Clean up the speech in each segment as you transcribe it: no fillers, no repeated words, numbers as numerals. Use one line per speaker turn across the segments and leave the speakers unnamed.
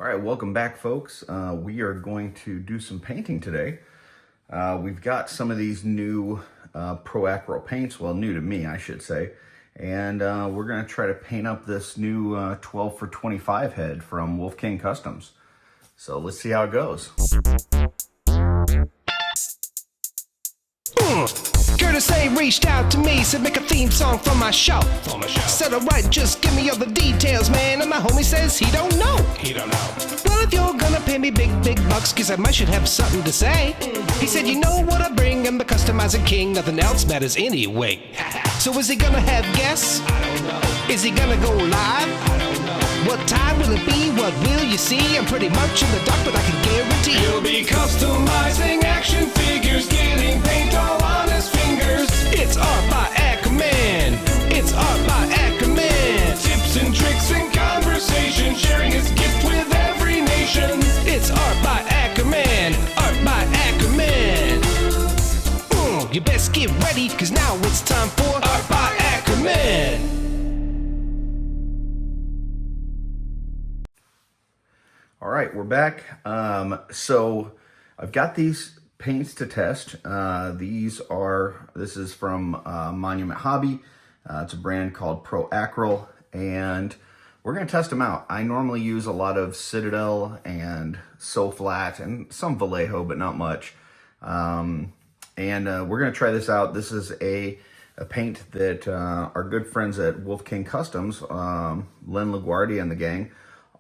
All right, welcome back, folks. We are going to do some painting today. We've got some of these new Pro Acryl paints, well, new to me, I should say, and we're going to try to paint up this new 12 for 25 head from Wolf King Customs. So let's see how it goes.
Curtis A reached out to me, said make a theme song for my show. Said alright, just give me all the details, man. And my homie says he don't know. Well, if you're gonna pay me big bucks, cause I might should have something to say. He said, you know what I bring, I'm the customizing king, nothing else matters anyway. So is he gonna have guests? I don't know. Is he gonna go live? I don't know. What time will it be? What will you see? I'm pretty much in the dark, but I can guarantee
he'll be customizing action figures, getting paint all on his fingers.
it's art by Akerman. It's art by Akerman.
Tips and tricks and conversation, sharing his gift with every nation.
It's art by Akerman. Art by Akerman. You best get ready, cause now it's time for Art by Akerman.
All right, we're back. So I've got these paints to test. This is from Monument Hobby. It's a brand called Pro Acryl, and we're gonna test them out. I normally use a lot of Citadel and So Flat and some Vallejo, but not much. We're gonna try this out. This is a paint that our good friends at Wolf King Customs, Len LaGuardia and the gang,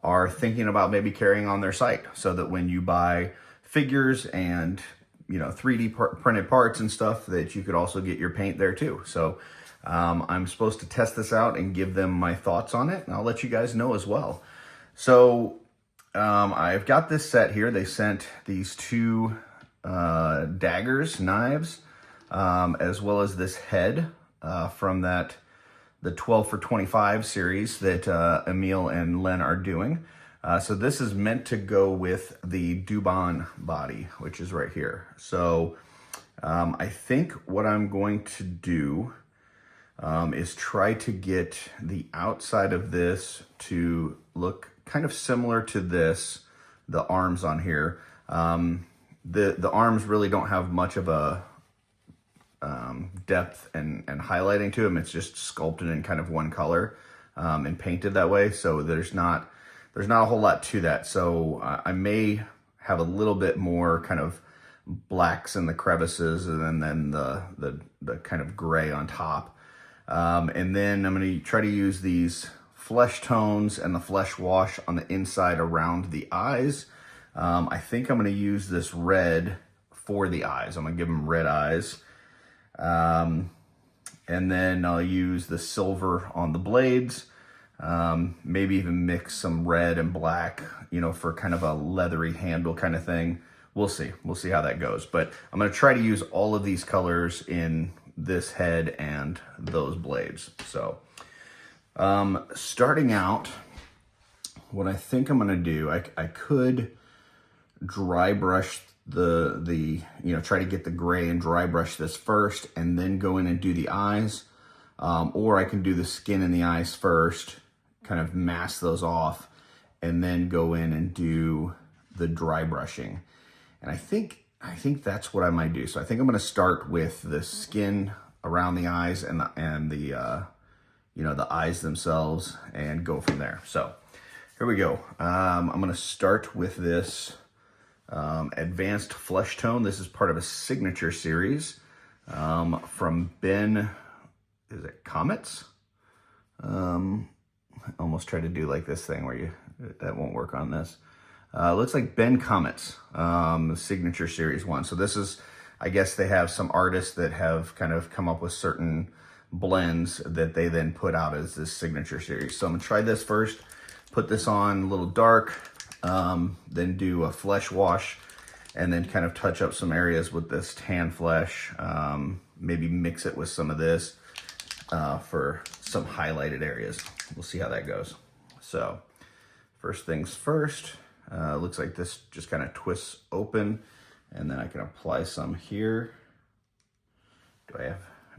are thinking about maybe carrying on their site, so that when you buy figures and 3D printed parts and stuff, that you could also get your paint there too. So I'm supposed to test this out and give them my thoughts on it, and I'll let you guys know as well. So I've got this set here. They sent these two daggers, knives, as well as this head from the 12 for 25 series that Emil and Len are doing. So this is meant to go with the Dubon body, which is right here. So I think what I'm going to do is try to get the outside of this to look kind of similar to this, the arms on here. The arms really don't have much of a depth and highlighting to them. It's just sculpted in kind of one color and painted that way. So there's not a whole lot to that. So I may have a little bit more kind of blacks in the crevices, and then the kind of gray on top. And then I'm going to try to use these flesh tones and the flesh wash on the inside around the eyes. I think I'm going to use this red for the eyes. I'm going to give them red eyes. And then I'll use the silver on the blades, maybe even mix some red and black, for kind of a leathery handle kind of thing. We'll see how that goes, but I'm going to try to use all of these colors in this head and those blades. So, starting out, what I think I'm going to do, I could dry brush try to get the gray and dry brush this first and then go in and do the eyes. Or I can do the skin and the eyes first, kind of mask those off, and then go in and do the dry brushing. And I think that's what I might do. So I think I'm going to start with the skin around the eyes and the eyes themselves, and go from there. So here we go. I'm going to start with this advanced flesh tone. This is part of a signature series from Ben, is it Comets? I almost tried to do like this thing where that won't work on this. Looks like Ben Comets, the signature series one. So this is, I guess they have some artists that have kind of come up with certain blends that they then put out as this signature series. So I'm gonna try this first, put this on a little dark, then do a flesh wash, and then kind of touch up some areas with this tan flesh, maybe mix it with some of this for some highlighted areas. We'll see how that goes. So first things first, looks like this just kind of twists open, and then I can apply some here.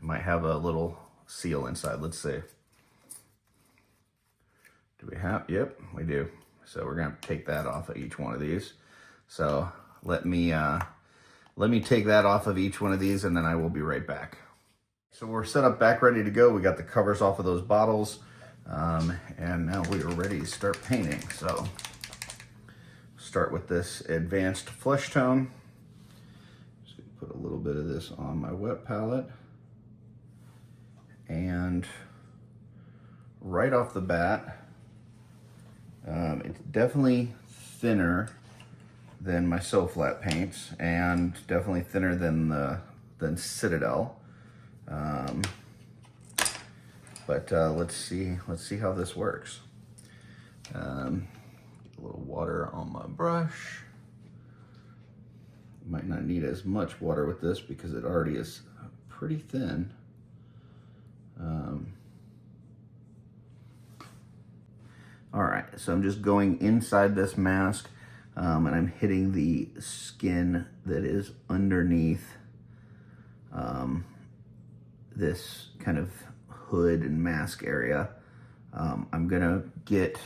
Might have a little seal inside, let's see. Do we have, yep, we do. So we're gonna have to take that off of each one of these. So let me take that off of each one of these, and then I will be right back. So we're set up back, ready to go. We got the covers off of those bottles, and now we are ready to start painting. So start with this advanced flesh tone. Just gonna put a little bit of this on my wet palette, and right off the bat, it's definitely thinner than my So Flat paints, and definitely thinner than Citadel. But let's see how this works. Get a little water on my brush. Might not need as much water with this because it already is pretty thin. All right, so I'm just going inside this mask, and I'm hitting the skin that is underneath this kind of hood and mask area. I'm gonna get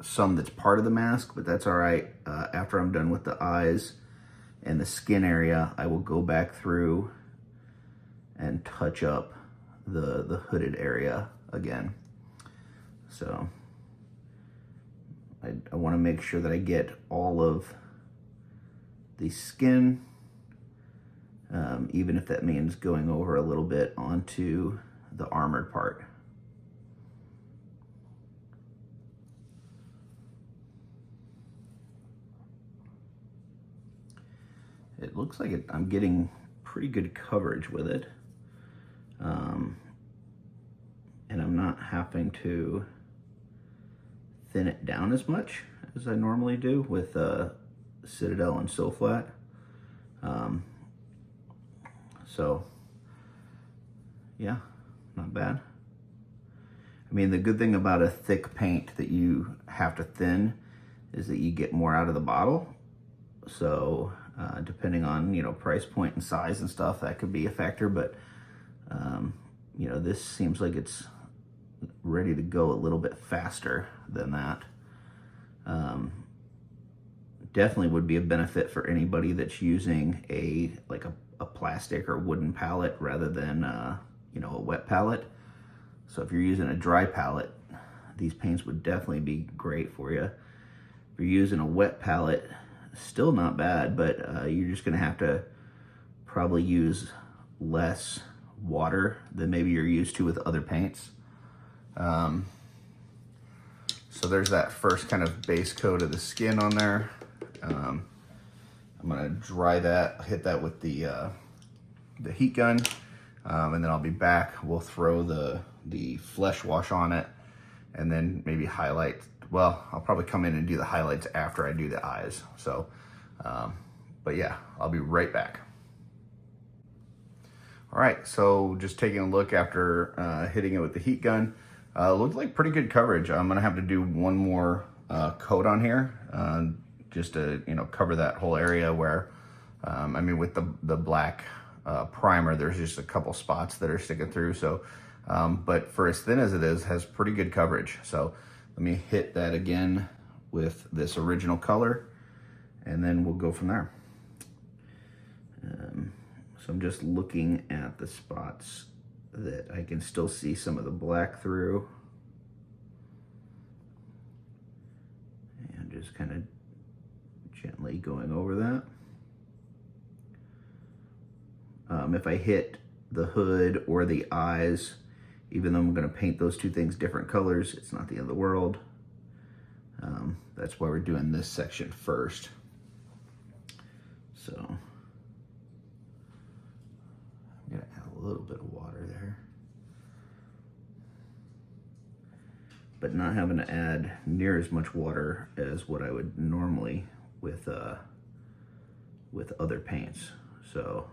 some that's part of the mask, but that's all right. After I'm done with the eyes and the skin area, I will go back through and touch up the hooded area again. So I want to make sure that I get all of the skin, even if that means going over a little bit onto the armored part. It looks like I'm getting pretty good coverage with it, and I'm not having to thin it down as much as I normally do with Citadel and So Flat. So yeah, not bad. I mean, the good thing about a thick paint that you have to thin is that you get more out of the bottle. So depending on, you know, price point and size and stuff, that could be a factor, but you know, this seems like it's ready to go a little bit faster than that. Definitely would be a benefit for anybody that's using a plastic or wooden palette rather than you know, a wet palette. So if you're using a dry palette, these paints would definitely be great for you. If you're using a wet palette, still not bad, but you're just gonna have to probably use less water than maybe you're used to with other paints. So there's that first kind of base coat of the skin on there. I'm gonna dry that, hit that with the heat gun, and then I'll be back. We'll throw the flesh wash on it, and then maybe highlight. Well, I'll probably come in and do the highlights after I do the eyes. So, but yeah, I'll be right back. All right, so just taking a look after hitting it with the heat gun. Looked like pretty good coverage. I'm gonna have to do one more coat on here, just to, you know, cover that whole area where, I mean, with the black primer, there's just a couple spots that are sticking through. So, but for as thin as it is, has pretty good coverage. So let me hit that again with this original color, and then we'll go from there. So I'm just looking at the spots that I can still see some of the black through, and just kind of gently going over that. If I hit the hood or the eyes, even though I'm going to paint those two things different colors, it's not the end of the world. That's why we're doing this section first. So I'm going to add a little bit of water there, but not having to add near as much water as what I would normally with other paints. So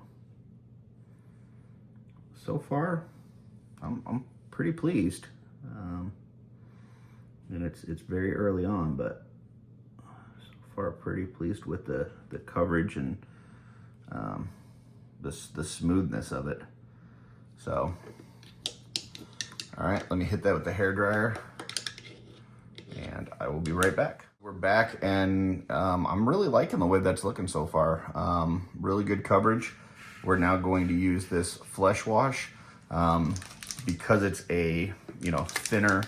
far, I'm pretty pleased, and it's very early on, but so far pretty pleased with the coverage and the smoothness of it. So, all right, let me hit that with the hairdryer, and I will be right back. We're back, and I'm really liking the way that's looking so far. Really good coverage. We're now going to use this flesh wash because it's a thinner,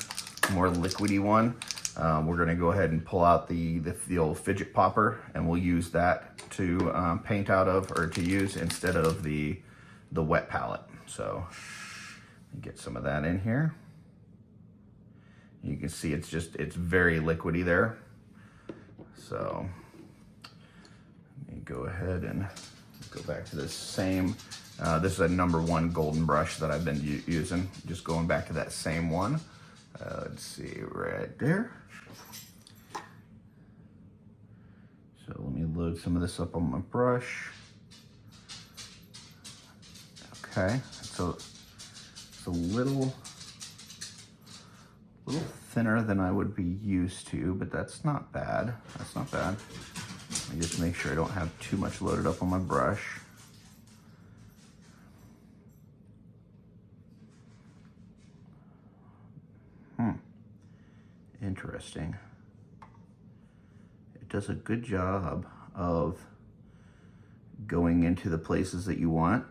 more liquidy one. We're going to go ahead and pull out the old fidget popper, and we'll use that to paint out of, or to use instead of the wet palette. So get some of that in here. You can see it's very liquidy there. So let me go ahead and go back to this same, this is a #1 golden brush that I've been using. Just going back to that same one. Let's see, right there. So let me load some of this up on my brush. Okay, so it's a little thinner than I would be used to, but that's not bad. That's not bad. Let me just make sure I don't have too much loaded up on my brush. Interesting. It does a good job of going into the places that you want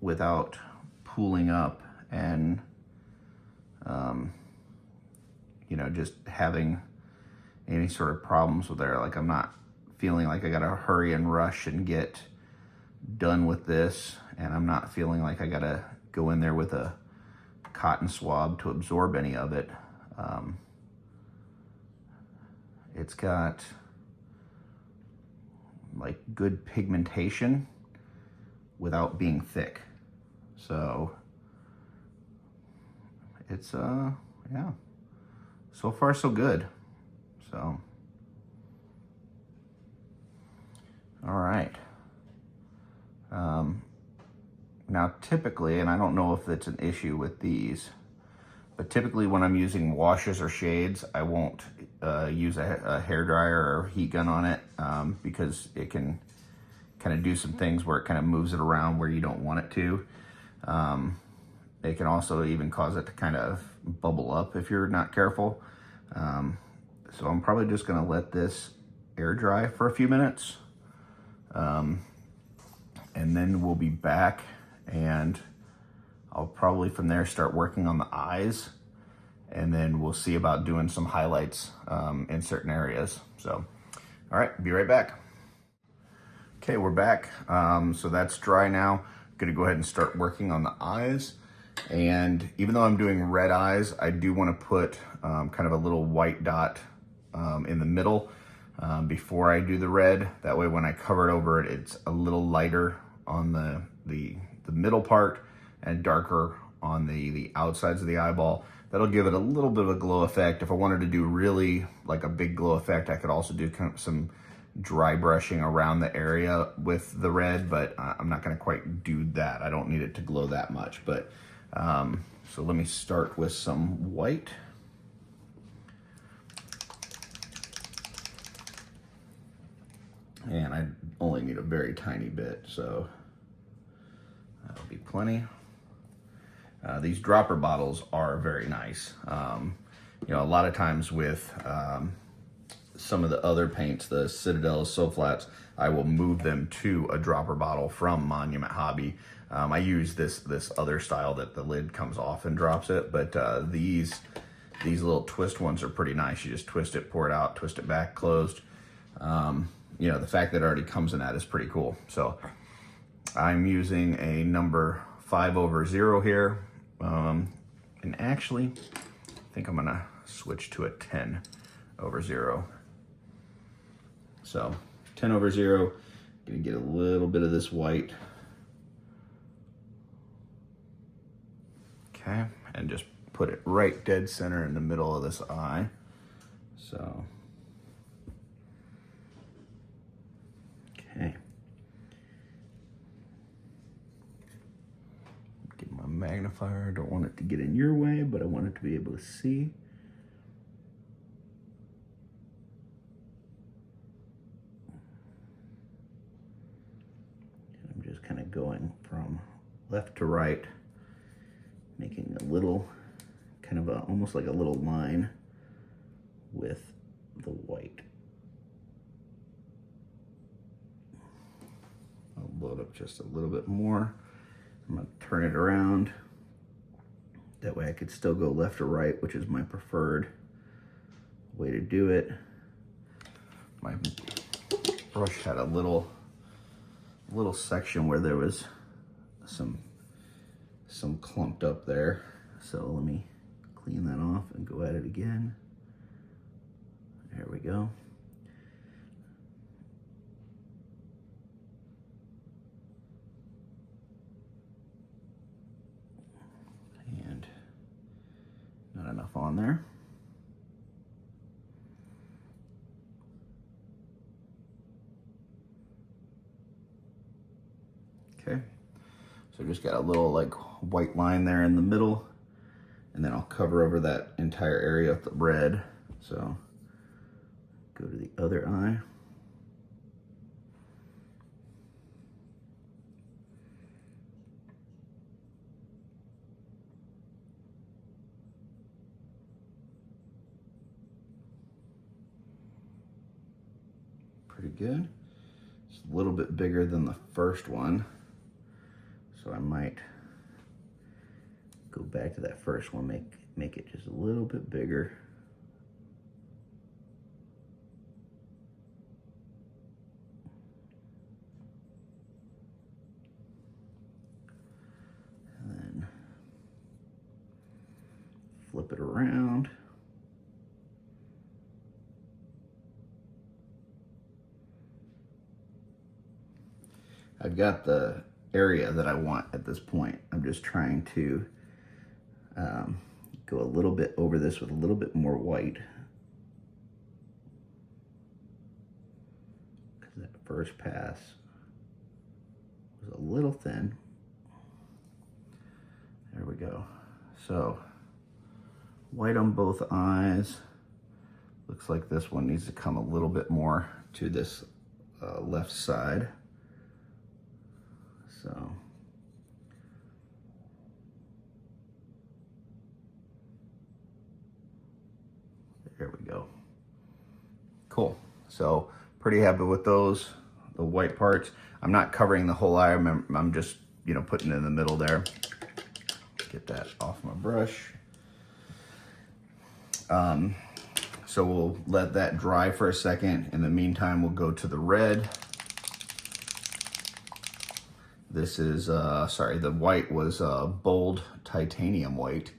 without pooling up and just having any sort of problems with there. Like, I'm not feeling like I gotta hurry and rush and get done with this, and I'm not feeling like I gotta go in there with a cotton swab to absorb any of it. It's got like good pigmentation without being thick. So it's yeah, so far so good. So all right. Now typically, and I don't know if it's an issue with these, but typically when I'm using washes or shades, I won't use a hairdryer or heat gun on it because it can kind of do some things where it kind of moves it around where you don't want it to. It can also even cause it to kind of bubble up if you're not careful. So I'm probably just gonna let this air dry for a few minutes. And then we'll be back, and I'll probably from there start working on the eyes, and then we'll see about doing some highlights in certain areas. So, all right, be right back. Okay, we're back. So that's dry now. I'm gonna go ahead and start working on the eyes. And even though I'm doing red eyes, I do wanna put kind of a little white dot in the middle before I do the red. That way when I cover it over it, it's a little lighter on the middle part and darker on the outsides of the eyeball. That'll give it a little bit of a glow effect. If I wanted to do really like a big glow effect, I could also do kind of some dry brushing around the area with the red, but I'm not gonna quite do that. I don't need it to glow that much. But so let me start with some white. And I only need a very tiny bit, so that'll be plenty. These dropper bottles are very nice. A lot of times with some of the other paints, the Citadel So Flats, I will move them to a dropper bottle from Monument Hobby. I use this other style that the lid comes off and drops it, but these little twist ones are pretty nice. You just twist it, pour it out, twist it back, closed. The fact that it already comes in that is pretty cool. So I'm using a number 5/0 here. And actually, I think I'm gonna switch to a 10/0. So 10/0, gonna get a little bit of this white. Okay, and just put it right dead center in the middle of this eye. So, okay. Get my magnifier. Don't want it to get in your way, but I want it to be able to see. And I'm just kind of going from left to right, making a little, kind of almost like a little line with the white. load up just a little bit more. I'm gonna turn it around. That way I could still go left or right, which is my preferred way to do it. My brush had a little section where there was some clumped up there. So let me clean that off and go at it again. There we go. And not enough on there. Okay, so just got a little like white line there in the middle, and then I'll cover over that entire area with the red. So go to the other eye. Pretty good. It's a little bit bigger than the first one, so I might go back to that first one, make it just a little bit bigger. And then flip it around. I've got the area that I want at this point. I'm just trying to go a little bit over this with a little bit more white. Because that first pass was a little thin. There we go. So, white on both eyes. Looks like this one needs to come a little bit more to this left side. So, there we go. Cool. So, pretty happy with those, the white parts. I'm not covering the whole eye. I'm just, putting it in the middle there. Get that off my brush. So we'll let that dry for a second. In the meantime, we'll go to the red. This is, the white was bold titanium white,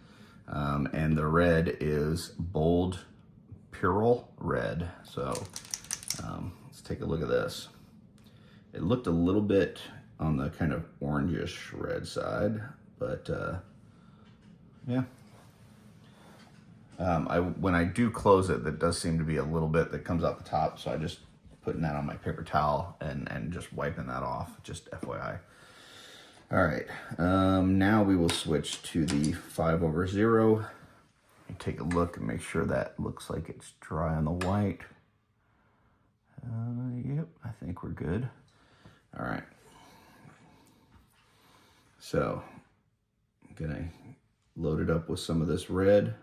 and the red is bold Purell red. So let's take a look at this. It looked a little bit on the kind of orangish red side, but yeah. When I do close it, that does seem to be a little bit that comes out the top, so I just putting that on my paper towel and just wiping that off, just FYI. All right, now we will switch to the 5/0. Take a look and make sure that looks like it's dry on the white. Yep, I think we're good. All right. So, I'm gonna load it up with some of this red.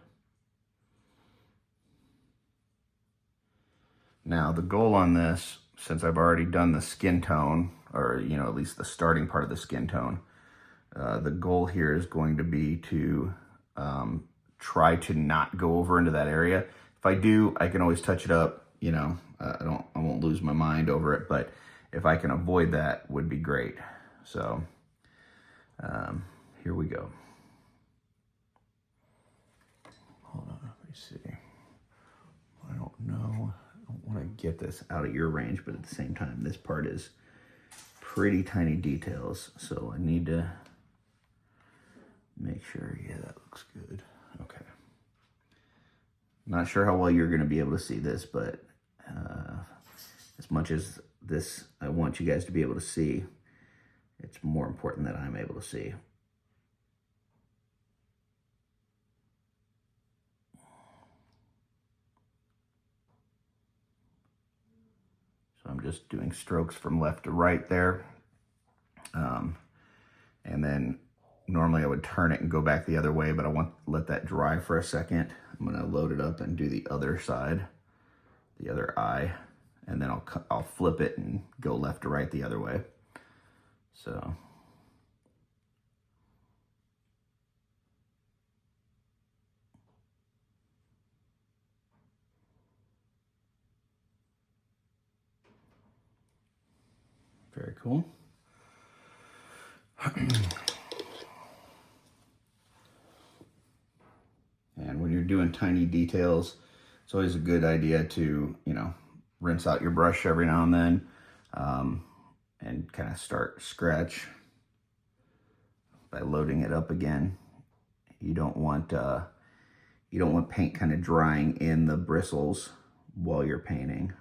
Now, the goal on this, since I've already done the skin tone, or, at least the starting part of the skin tone, the goal here is going to be to try to not go over into that area. If I do, I can always touch it up, I won't lose my mind over it, but if I can avoid that, would be great. So, here we go. Hold on, let me see. I don't know. Want to get this out of your range, but at the same time, this part is pretty tiny details, so I need to make sure. Yeah, that looks good. Okay. Not sure how well you're going to be able to see this, but as much as this I want you guys to be able to see, it's more important that I'm able to see. So I'm just doing strokes from left to right there. And then normally I would turn it and go back the other way, but I want to let that dry for a second. I'm going to load it up and do the other side, the other eye, and then I'll flip it and go left to right the other way. So very cool. And when you're doing tiny details, it's always a good idea to, you know, rinse out your brush every now and then, and kind of start scratch by loading it up again. You don't want paint kind of drying in the bristles while you're painting.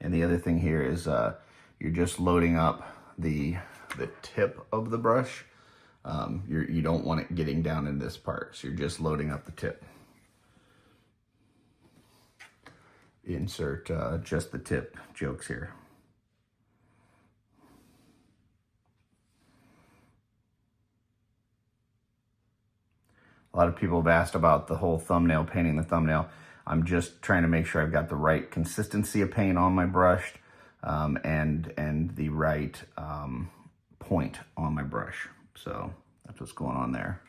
And the other thing here is you're just loading up the tip of the brush. You don't want it getting down in this part, so you're just loading up the tip. Insert just the tip jokes here. A lot of people have asked about the whole thumbnail, painting the thumbnail. I'm just trying to make sure I've got the right consistency of paint on my brush, and the right point on my brush. So that's what's going on there.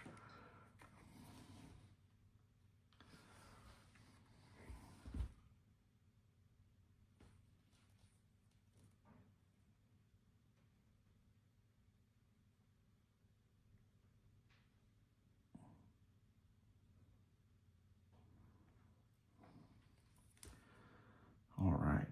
All right.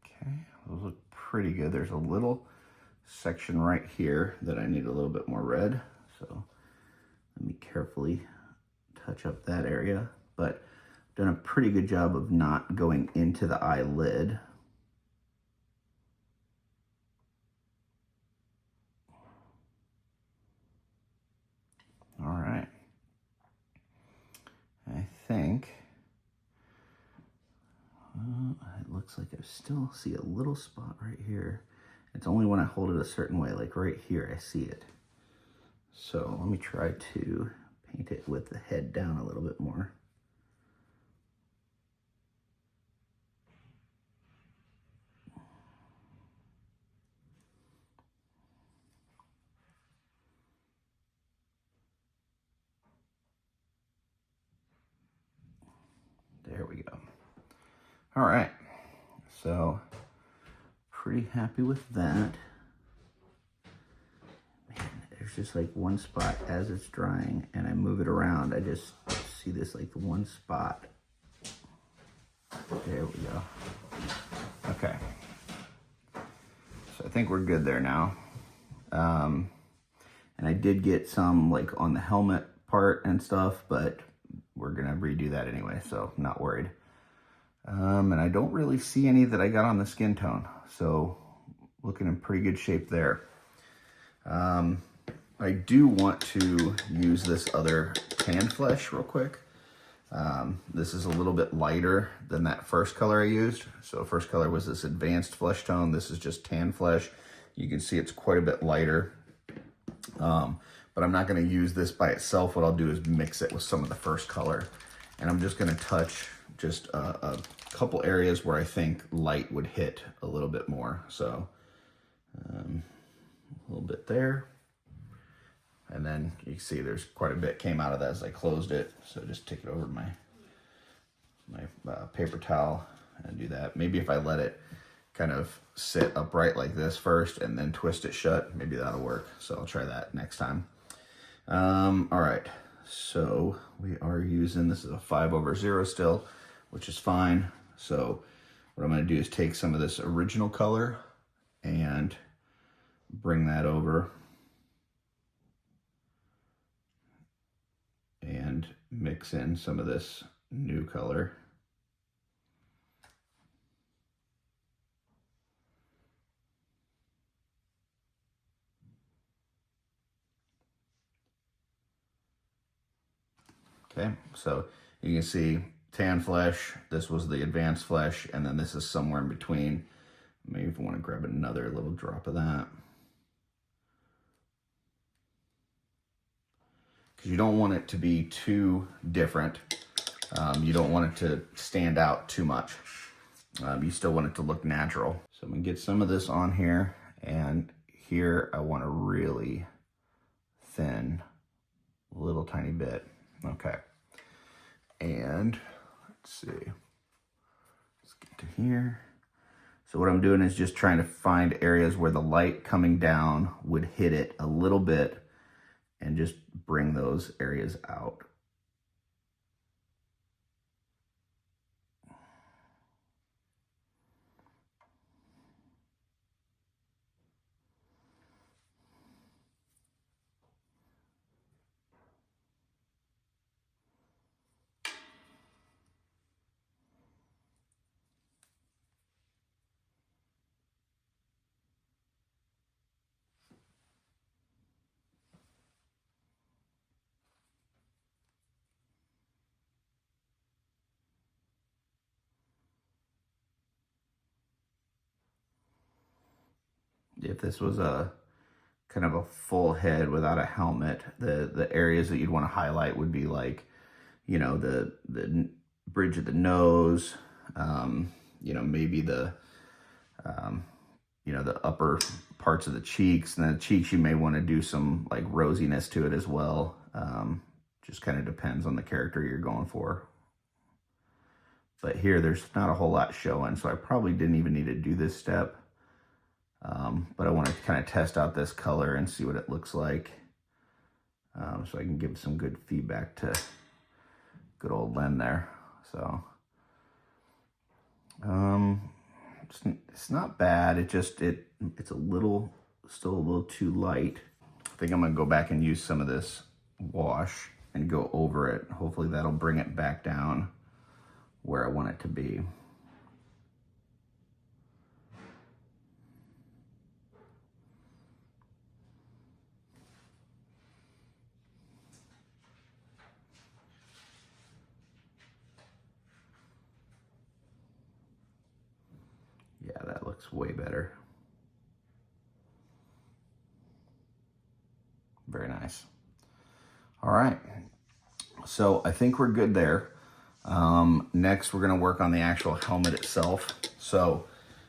Okay, those look pretty good. There's a little section right here that I need a little bit more red. So let me carefully touch up that area, but I've done a pretty good job of not going into the eyelid. All right. I think it looks like I still see a little spot right here. It's only when I hold it a certain way, like right here, I see it. So let me try to paint it with the head down a little bit more. There we go. All right, so pretty happy with that. Man, there's just like one spot as it's drying and I move it around. I just see this like one spot. There we go. Okay. So I think we're good there now. And I did get some like on the helmet part and stuff, but we're gonna redo that anyway, so I'm not worried. And I don't really see any that I got on the skin tone, so looking in pretty good shape there. I do want to use this other tan flesh real quick. This is a little bit lighter than that first color I used. So first color was this advanced flesh tone. This is just tan flesh. You can see it's quite a bit lighter. But I'm not going to use this by itself. What I'll do is mix it with some of the first color. And I'm just going to touch just a couple areas where I think light would hit a little bit more. So a little bit there. And then you can see there's quite a bit came out of that as I closed it. So just take it over my paper towel and do that. Maybe if I let it kind of sit upright like this first and then twist it shut, maybe that'll work. So I'll try that next time. All right, so we are using, this is a 5/0 still, which is fine. So what I'm going to do is take some of this original color and bring that over and mix in some of this new color. Okay, so you can see tan flesh, this was the advanced flesh, and then this is somewhere in between. Maybe if I want to grab another little drop of that. Because you don't want it to be too different. You don't want it to stand out too much. You still want it to look natural. So I'm gonna get some of this on here, and here I want to really thin a little tiny bit. Okay. And let's see. Let's get to here. So what I'm doing is just trying to find areas where the light coming down would hit it a little bit and just bring those areas out. If this was a kind of a full head without a helmet, the areas that you'd want to highlight would be like, you know, the bridge of the nose, you know, maybe the, you know, the upper parts of the cheeks. And then the cheeks, you may want to do some like rosiness to it as well. Just kind of depends on the character you're going for. But here, there's not a whole lot showing, so I probably didn't even need to do this step. But I want to kind of test out this color and see what it looks like, so I can give some good feedback to good old Len there. So it's not bad. It's a little, still a little too light. I think I'm gonna go back and use some of this wash and go over it. Hopefully that'll bring it back down where I want it to be. Yeah, that looks way better. Very nice. All right, so I think we're good there. Next, we're gonna work on the actual helmet itself. So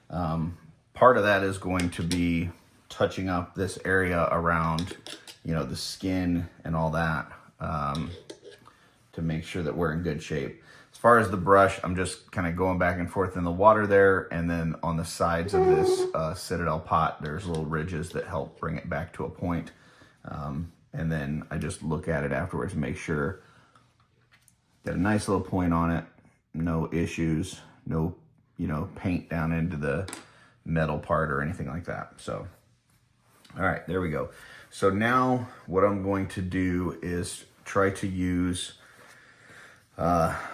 part of that is going to be touching up this area around, you know, the skin and all that, to make sure that we're in good shape. As far as the brush, I'm just kind of going back and forth in the water there, and then on the sides of this Citadel pot, there's little ridges that help bring it back to a point. And then I just look at it afterwards and make sure, got a nice little point on it, no issues, no, you know, paint down into the metal part or anything like that. So, all right, there we go. So now what I'm going to do is try to use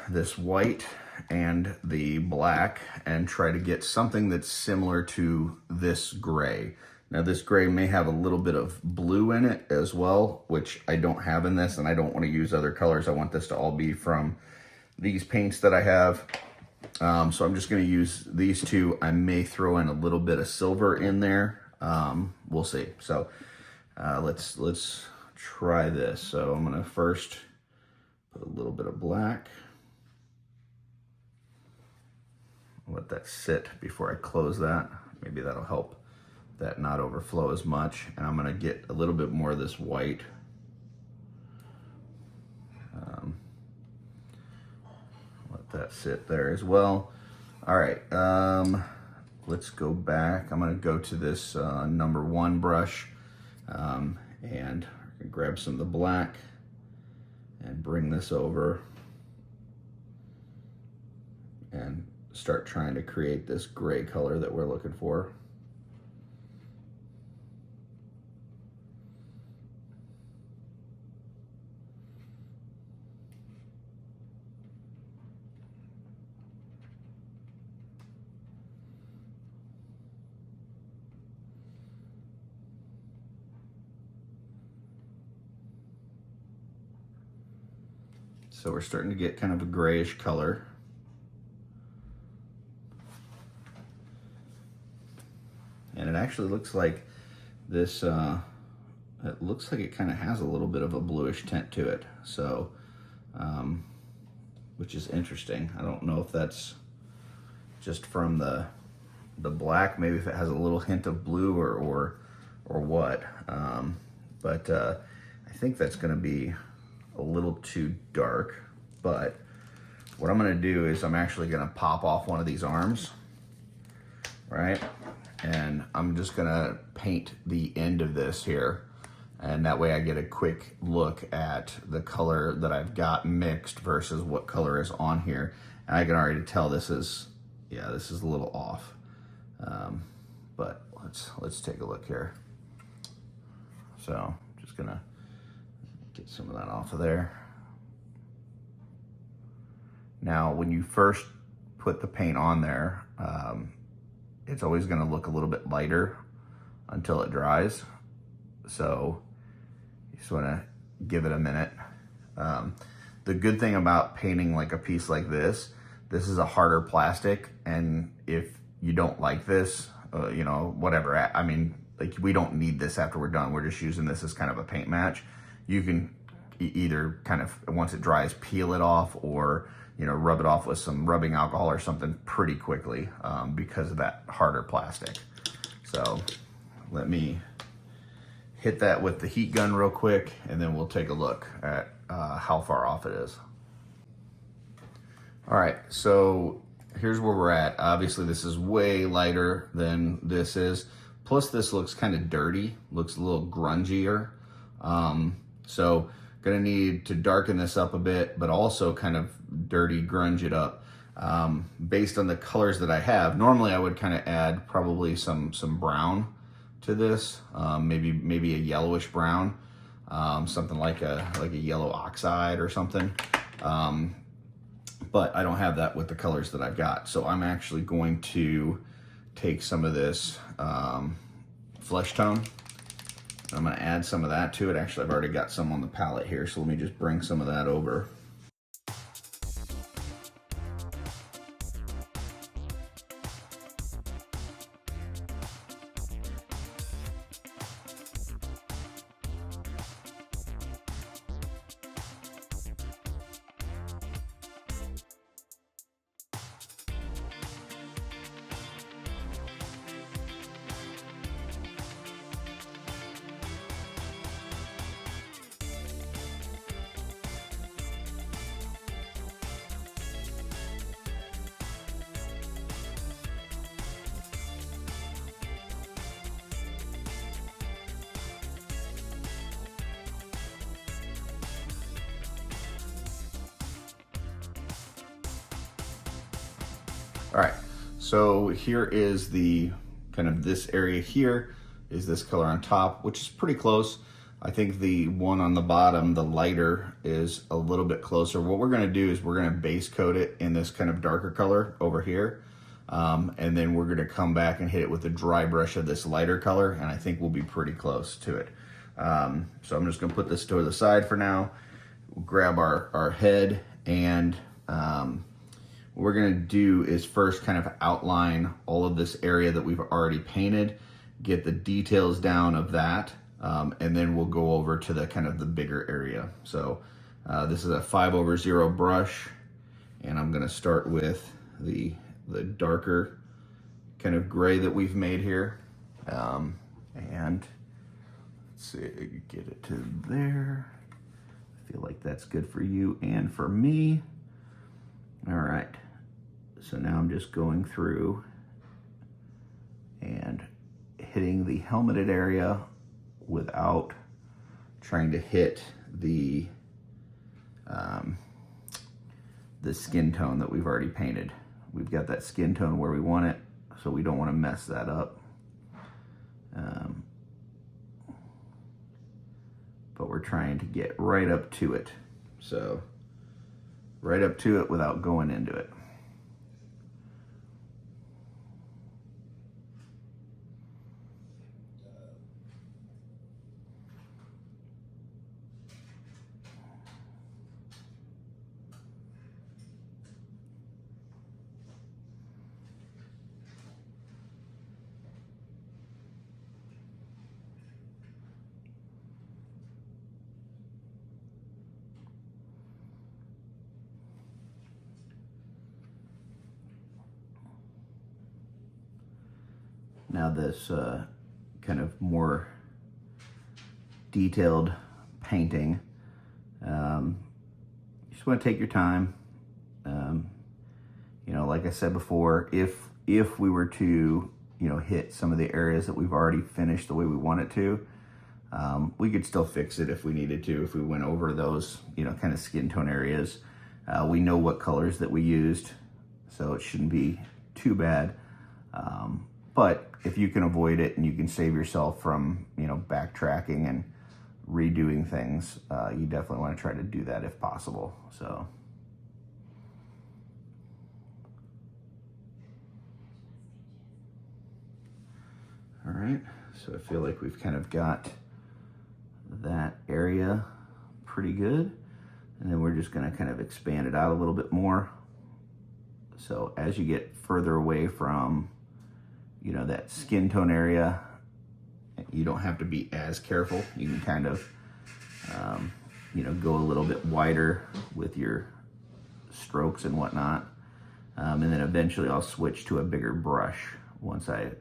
this white and the black and try to get something that's similar to this gray. Now this gray may have a little bit of blue in it as well, which I don't have in this, and I don't want to use other colors. I want this to all be from these paints that I have. So I'm just going to use these two. I may throw in a little bit of silver in there. We'll see. So let's try this. So I'm going to first put a little bit of black. Let that sit before I close that. Maybe that'll help that not overflow as much. And I'm gonna get a little bit more of this white. Let that sit there as well. All right, let's go back. I'm gonna go to this number 1 brush, and grab some of the black and bring this over and start trying to create this gray color that we're looking for. So we're starting to get kind of a grayish color. And it actually looks like this, it looks like it kind of has a little bit of a bluish tint to it. So, which is interesting. I don't know if that's just from the black, maybe if it has a little hint of blue or what. But I think that's gonna be a little too dark. But what I'm gonna do is I'm actually gonna pop off one of these arms, right? And I'm just gonna paint the end of this here. And that way I get a quick look at the color that I've got mixed versus what color is on here. And I can already tell this is, yeah, this is a little off. But let's take a look here. So just gonna get some of that off of there. Now, when you first put the paint on there, it's always gonna look a little bit lighter until it dries. So you just wanna give it a minute. The good thing about painting like a piece like this is a harder plastic, and if you don't like this, you know, whatever, I mean, like we don't need this after we're done. We're just using this as kind of a paint match. You can either kind of, once it dries, peel it off, or, you know, rub it off with some rubbing alcohol or something pretty quickly because of that harder plastic. So let me hit that with the heat gun real quick, and then we'll take a look at how far off it is. All right, so here's where we're at. Obviously this is way lighter than this is. Plus this looks kind of dirty, looks a little grungier. So gonna need to darken this up a bit, but also kind of dirty grunge it up. Based on the colors that I have, normally I would kind of add probably some brown to this, maybe a yellowish brown, something like a yellow oxide or something. But I don't have that with the colors that I've got. So I'm actually going to take some of this flesh tone. I'm gonna add some of that to it. Actually, I've already got some on the palette here, so let me just bring some of that over. All right, so here is the kind of this area here is this color on top, which is pretty close. I think the one on the bottom, the lighter, is a little bit closer. What we're gonna do is we're gonna base coat it in this kind of darker color over here. And then we're gonna come back and hit it with a dry brush of this lighter color, and I think we'll be pretty close to it. So I'm just gonna put this to the side for now. We'll grab our head, and what we're gonna do is first kind of outline all of this area that we've already painted, get the details down of that, and then we'll go over to the kind of the bigger area. So this is a 5/0 brush, and I'm gonna start with the darker kind of gray that we've made here. And let's see, get it to there. I feel like that's good for you and for me. All right, so now I'm just going through and hitting the helmeted area without trying to hit the skin tone that we've already painted. We've got that skin tone where we want it, so we don't want to mess that up. But we're trying to get right up to it. So right up to it without going into it. Now this kind of more detailed painting. You just want to take your time. You know, like I said before, if we were to, you know, hit some of the areas that we've already finished the way we want it to, we could still fix it if we needed to, if we went over those, you know, kind of skin tone areas. We know what colors that we used, so it shouldn't be too bad. But if you can avoid it and you can save yourself from, you know, backtracking and redoing things, you definitely want to try to do that if possible. So. All right, so I feel like we've kind of got that area pretty good. And then we're just gonna kind of expand it out a little bit more. So as you get further away from, you know, that skin tone area, you don't have to be as careful. You can kind of, you know, go a little bit wider with your strokes and whatnot. And then eventually I'll switch to a bigger brush once I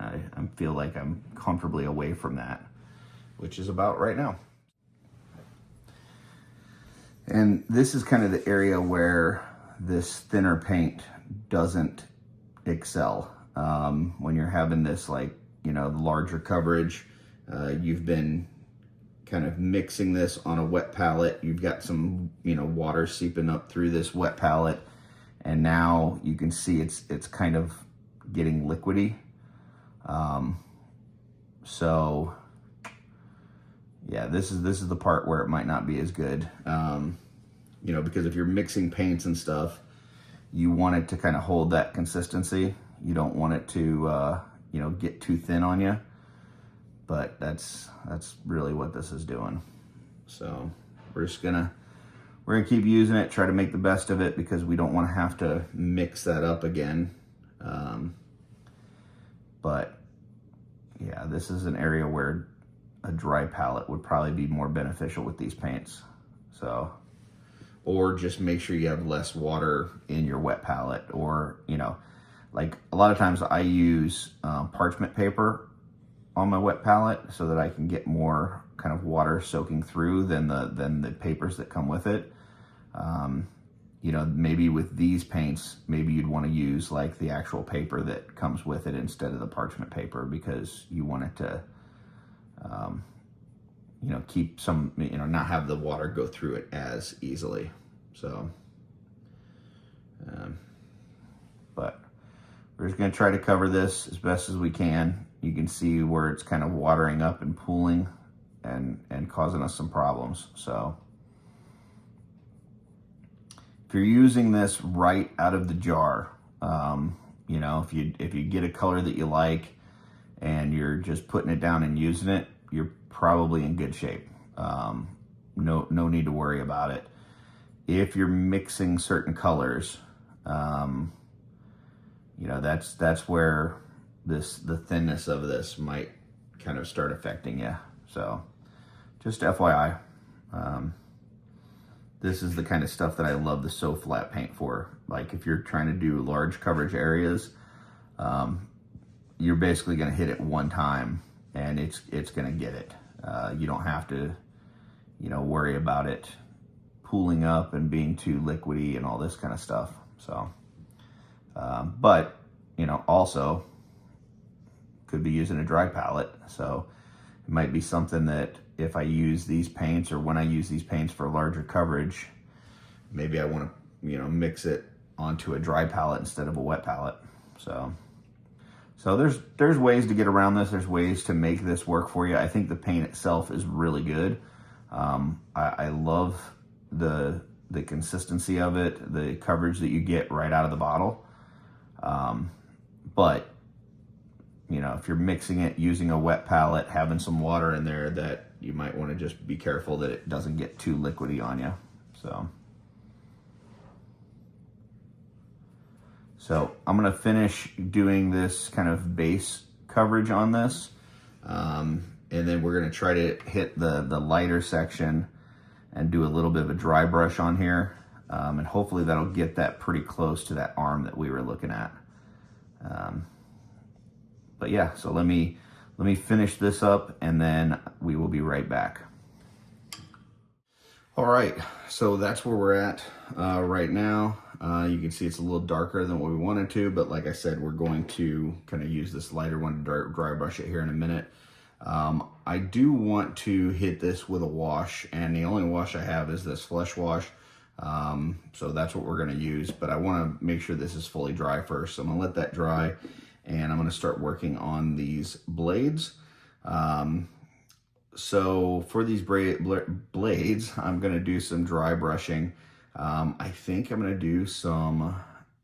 feel like I'm comfortably away from that, which is about right now. And this is kind of the area where this thinner paint doesn't excel. When you're having this, like, you know, larger coverage, you've been kind of mixing this on a wet palette. You've got some, you know, water seeping up through this wet palette, and now you can see it's kind of getting liquidy. So yeah, this is the part where it might not be as good. You know, because if you're mixing paints and stuff, you want it to kind of hold that consistency. You don't want it to, you know, get too thin on you. But that's really what this is doing. So we're gonna keep using it, try to make the best of it, because we don't want to have to mix that up again. But yeah, this is an area where a dry palette would probably be more beneficial with these paints. So, or just make sure you have less water in your wet palette, or, you know, like a lot of times I use parchment paper on my wet palette so that I can get more kind of water soaking through than the papers that come with it. You know, maybe with these paints, maybe you'd want to use like the actual paper that comes with it instead of the parchment paper, because you want it to, you know, keep some, you know, not have the water go through it as easily. So, but we're just going to try to cover this as best as we can. You can see where it's kind of watering up and pooling and causing us some problems. So if you're using this right out of the jar, you know, if you get a color that you like and you're just putting it down and using it, you're probably in good shape. No need to worry about it. If you're mixing certain colors, you know, that's where the thinness of this might kind of start affecting you. So just FYI. This is the kind of stuff that I love the So Flat paint for. Like if you're trying to do large coverage areas, you're basically going to hit it one time and it's going to get it. You don't have to, you know, worry about it pooling up and being too liquidy and all this kind of stuff. So, but, you know, also could be using a dry palette. So it might be something that if I use these paints, or when I use these paints for larger coverage, maybe I want to, you know, mix it onto a dry palette instead of a wet palette. So there's ways to get around this. There's ways to make this work for you. I think the paint itself is really good. I love the consistency of it, the coverage that you get right out of the bottle. But you know, if you're mixing it using a wet palette, having some water in there, that you might want to just be careful that it doesn't get too liquidy on you. So I'm going to finish doing this kind of base coverage on this. And then we're going to try to hit the lighter section and do a little bit of a dry brush on here. And hopefully that'll get that pretty close to that arm that we were looking at. but yeah, so let me finish this up and then we will be right back. All right, so that's where we're at right now. You can see it's a little darker than what we wanted to, but like I said, we're going to kind of use this lighter one to dry brush it here in a minute. I do want to hit this with a wash, and the only wash I have is this Flush Wash. So that's what we're gonna use, but I wanna make sure this is fully dry first. So I'm gonna let that dry, and I'm gonna start working on these blades. So for these blades, I'm gonna do some dry brushing. I think I'm gonna do some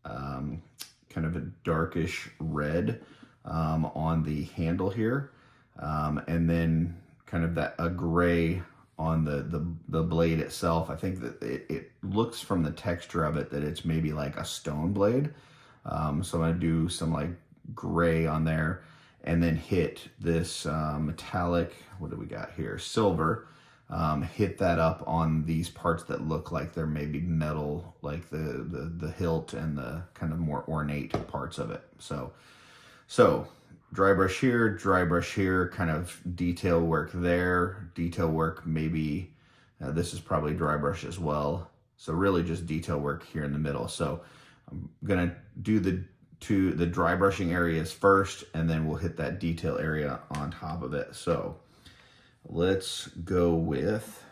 kind of a darkish red on the handle here, and then kind of a gray on the blade itself. I think that it looks from the texture of it that it's maybe like a stone blade. So I'm gonna do some like gray on there, and then hit this metallic, what do we got here? Silver. Hit that up on these parts that look like they're maybe metal, like the hilt and the kind of more ornate parts of it. So dry brush here, kind of detail work there, detail work maybe, this is probably dry brush as well. So really just detail work here in the middle. So I'm gonna do the dry brushing areas first, and then we'll hit that detail area on top of it. So let's go with,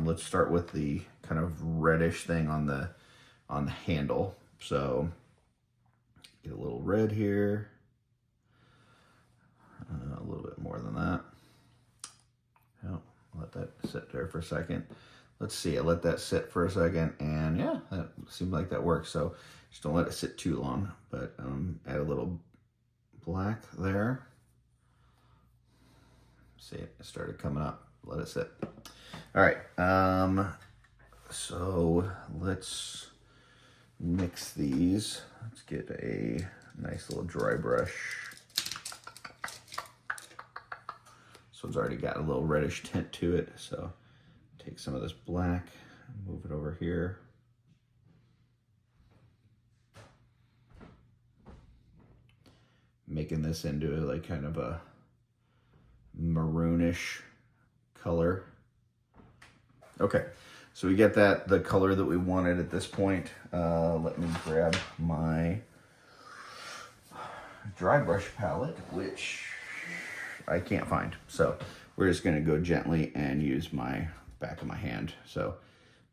let's start with the kind of reddish thing on the handle. So get a little red here, a little bit more than that. Yeah, let that sit there for a second. Let's see, I let that sit for a second, and yeah, that seemed like that works. So just don't let it sit too long, but add a little black there. See, it started coming up. Let it sit. All right, so let's mix these. Let's get a nice little dry brush. This one's already got a little reddish tint to it, so take some of this black, move it over here. Making this into like kind of a maroonish color. Okay, so we get the color that we wanted at this point. Let me grab my dry brush palette, which I can't find. So we're just gonna go gently and use my back of my hand. So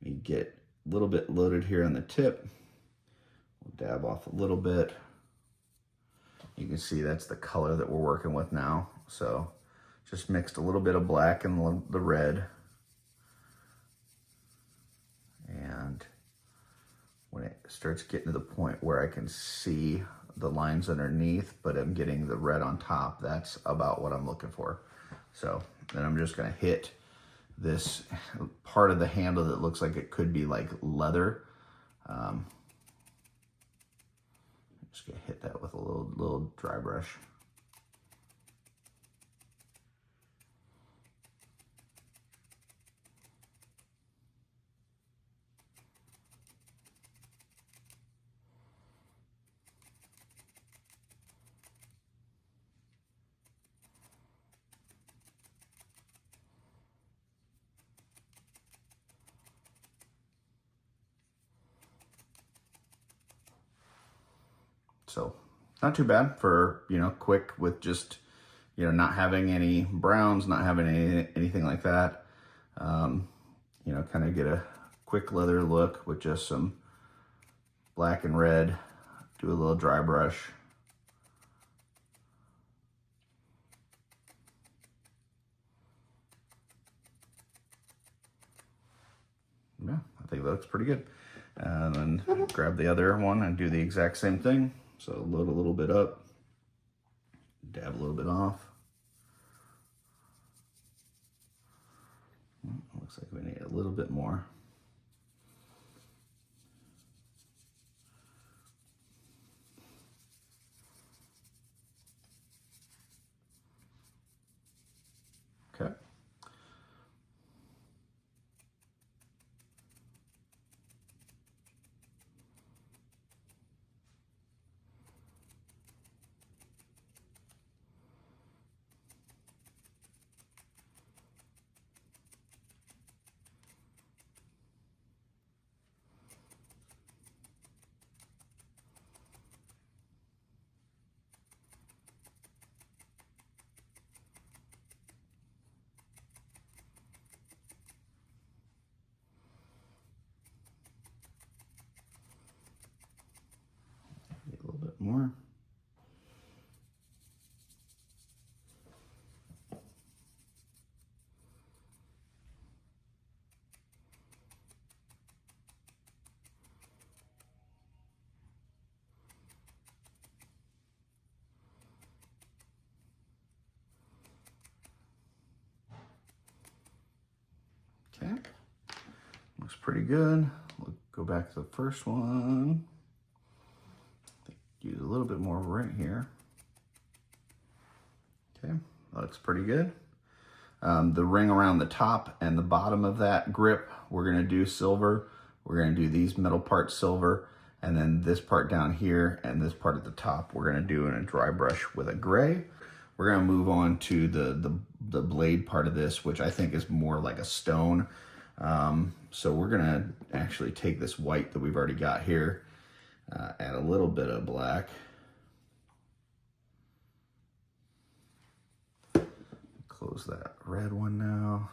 we get a little bit loaded here on the tip. We'll dab off a little bit. You can see that's the color that we're working with now. So just mixed a little bit of black and the red. And when it starts getting to the point where I can see the lines underneath, but I'm getting the red on top, that's about what I'm looking for. So then I'm just gonna hit this part of the handle that looks like it could be like leather. Just gonna hit that with a little dry brush. So not too bad for, quick with just, not having any browns, not having anything like that. Kind of get a quick leather look with just some black and red. Do a little dry brush. Yeah, I think that looks pretty good. And then grab the other one and do the exact same thing. So load a little bit up, dab a little bit off. Looks like we need a little bit more. Okay. pretty good. We'll go back to the first one. Use a little bit more right here. Okay, that looks pretty good. The ring around the top and the bottom of that grip, we're gonna do silver. We're gonna do these middle parts silver, and then this part down here and this part at the top, we're gonna do in a dry brush with a gray. We're gonna move on to the blade part of this, which I think is more like a stone. So we're gonna actually take this white that we've already got here, add a little bit of black. Close that red one now.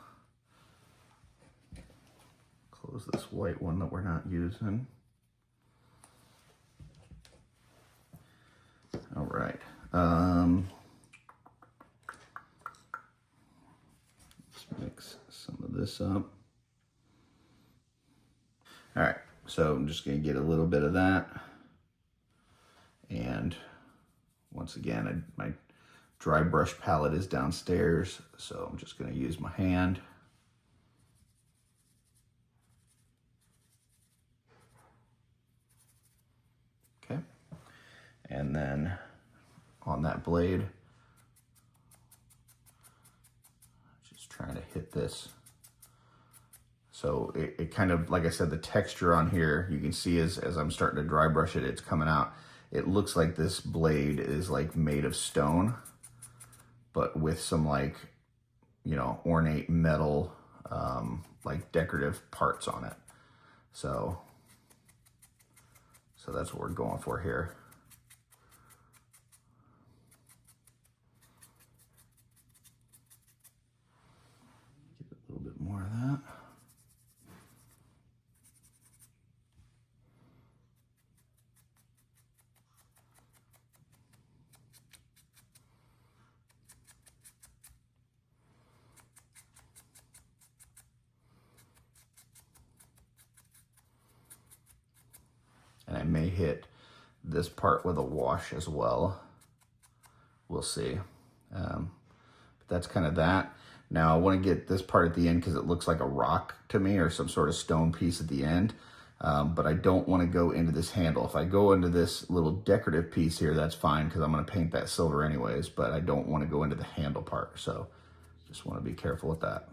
Close this white one that we're not using. All right. Let's mix some of this up. All right, so I'm just gonna get a little bit of that. And once again, my dry brush palette is downstairs, so I'm just gonna use my hand. Okay, and then on that blade, just trying to hit this. So it kind of, like I said, the texture on here, you can see as I'm starting to dry brush it, it's coming out. It looks like this blade is like made of stone, but with some like, you know, ornate metal, like decorative parts on it. So that's what we're going for here. Get a little bit more of that. And I may hit this part with a wash as well. We'll see. But that's kind of that. Now I want to get this part at the end because it looks like a rock to me or some sort of stone piece at the end. But I don't want to go into this handle. If I go into this little decorative piece here, that's fine because I'm going to paint that silver anyways, but I don't want to go into the handle part. So just want to be careful with that.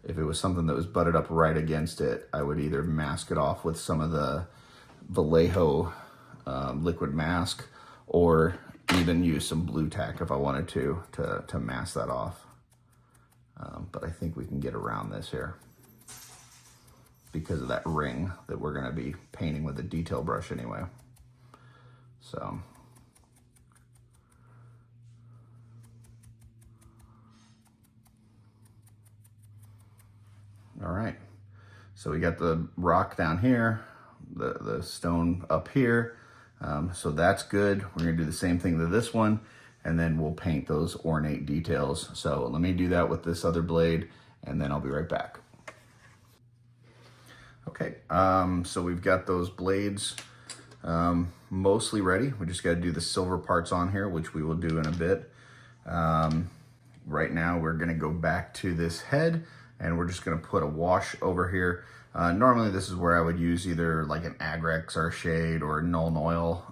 If it was something that was butted up right against it, I would either mask it off with some of the Vallejo liquid mask, or even use some blue tack if I wanted to mask that off. But I think we can get around this here because of that ring that we're going to be painting with a detail brush anyway. So. All right, so we got the rock down here, the stone up here. So that's good. We're gonna do the same thing to this one, and then we'll paint those ornate details. So let me do that with this other blade, and then I'll be right back. Okay, so we've got those blades mostly ready. We just gotta do the silver parts on here, which we will do in a bit. Right now, we're gonna go back to this head, and we're just gonna put a wash over here. Normally this is where I would use either like an Agrex or shade or Nuln Oil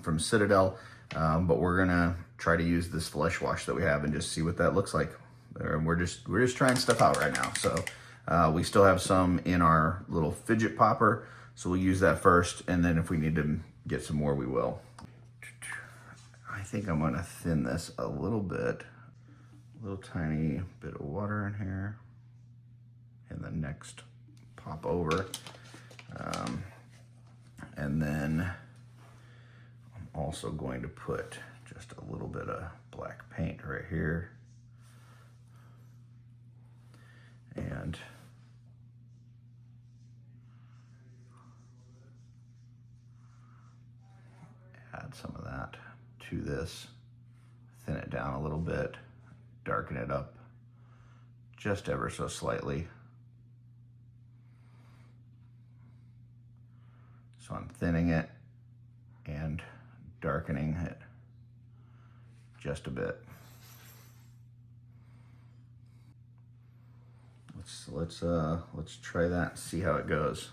from Citadel, but we're gonna try to use this flesh wash that we have and just see what that looks like. We're just trying stuff out right now. So we still have some in our little fidget popper, so we'll use that first, and then if we need to get some more, we will. I think I'm gonna thin this a little bit, a little tiny bit of water in here. And the next pop over. And then I'm also going to put just a little bit of black paint right here. And add some of that to this, thin it down a little bit, darken it up just ever so slightly. So I'm thinning it and darkening it just a bit. Let's try that and see how it goes.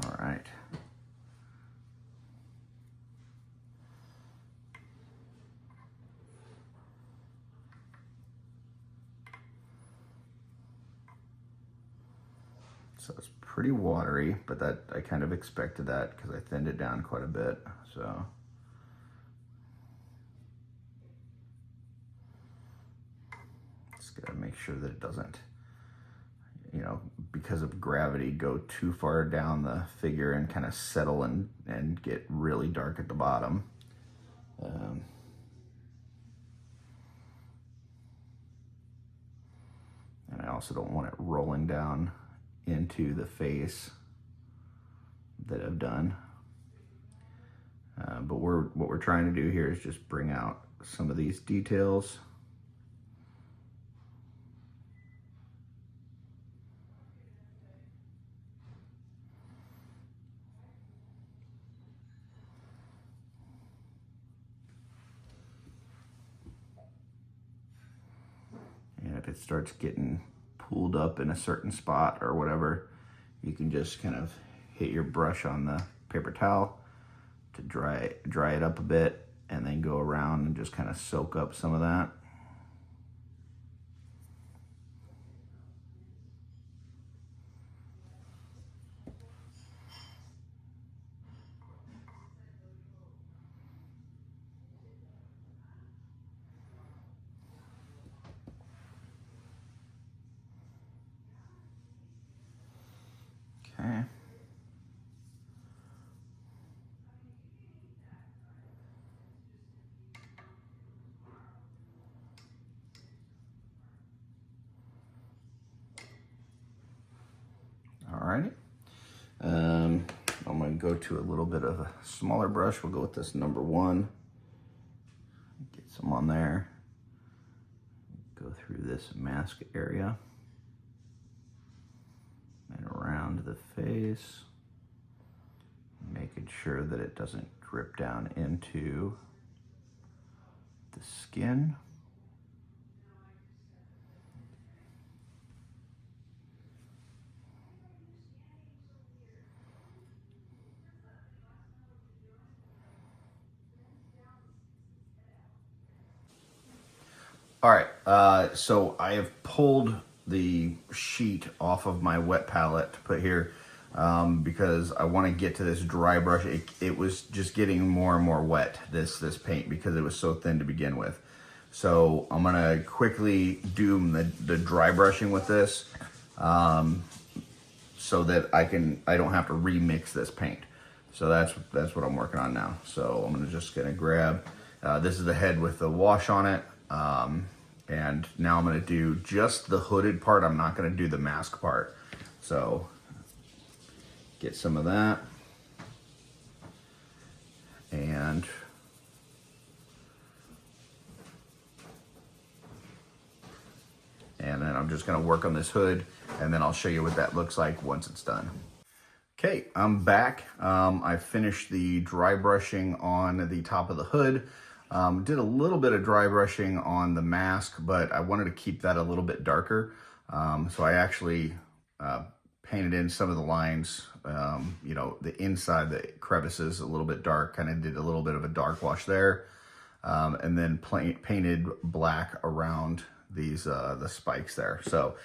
All right. So it's pretty watery, but that I kind of expected that because I thinned it down quite a bit. So just gotta make sure that it doesn't, you know, because of gravity, go too far down the figure and kind of settle and get really dark at the bottom. And I also don't want it rolling down into the face that I've done. But what we're trying to do here is just bring out some of these details. And if it starts getting pooled up in a certain spot or whatever, you can just kind of hit your brush on the paper towel to dry it up a bit, and then go around and just kind of soak up some of that. Okay. Alrighty. I'm going to go to a little bit of a smaller brush. We'll go with this number 1. Get some on there. Go through this mask area and around the face, making sure that it doesn't drip down into the skin. All right, so I have pulled the sheet off of my wet palette to put here because I want to get to this dry brush. It was just getting more and more wet, this paint, because it was so thin to begin with. So I'm gonna quickly do the dry brushing with this so that I don't have to remix this paint. So that's what I'm working on now. So I'm just gonna grab, this is the head with the wash on it. And now I'm gonna do just the hooded part. I'm not gonna do the mask part. So get some of that. And then I'm just gonna work on this hood, and then I'll show you what that looks like once it's done. Okay, I'm back. I finished the dry brushing on the top of the hood. Did a little bit of dry brushing on the mask, but I wanted to keep that a little bit darker. So I actually painted in some of the lines, you know, the inside, the crevices a little bit dark, kind of did a little bit of a dark wash there. And then painted black around these, the spikes there. So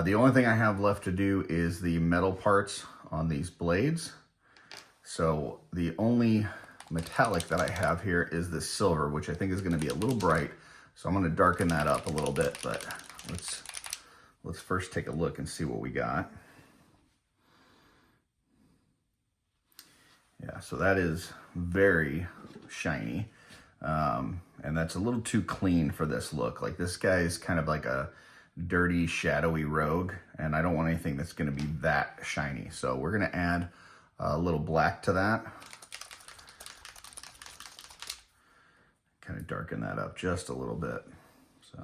the only thing I have left to do is the metal parts on these blades. So the only metallic that I have here is this silver, which I think is going to be a little bright. So I'm going to darken that up a little bit, but let's first take a look and see what we got. Yeah, so that is very shiny. And that's a little too clean for this look. Like, this guy is kind of like a dirty, shadowy rogue, and I don't want anything that's going to be that shiny. So we're going to add a little black to that. Kind of darken that up just a little bit. So,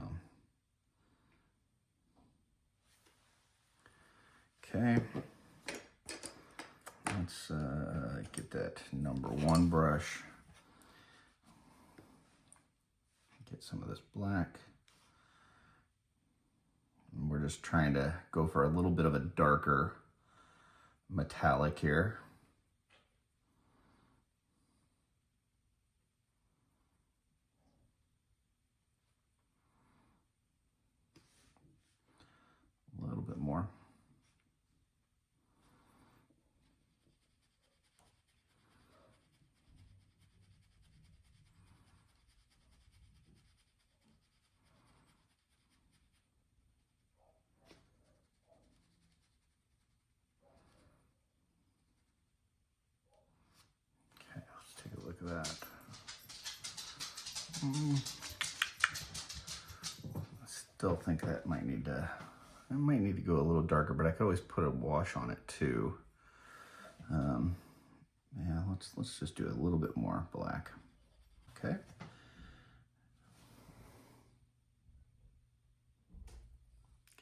okay. Let's get that number 1 brush. Get some of this black. And we're just trying to go for a little bit of a darker metallic here. A little bit more. Okay, let's take a look at that. I still think that might need to, I might need to go a little darker, but I could always put a wash on it too. Yeah, let's just do a little bit more black. Okay.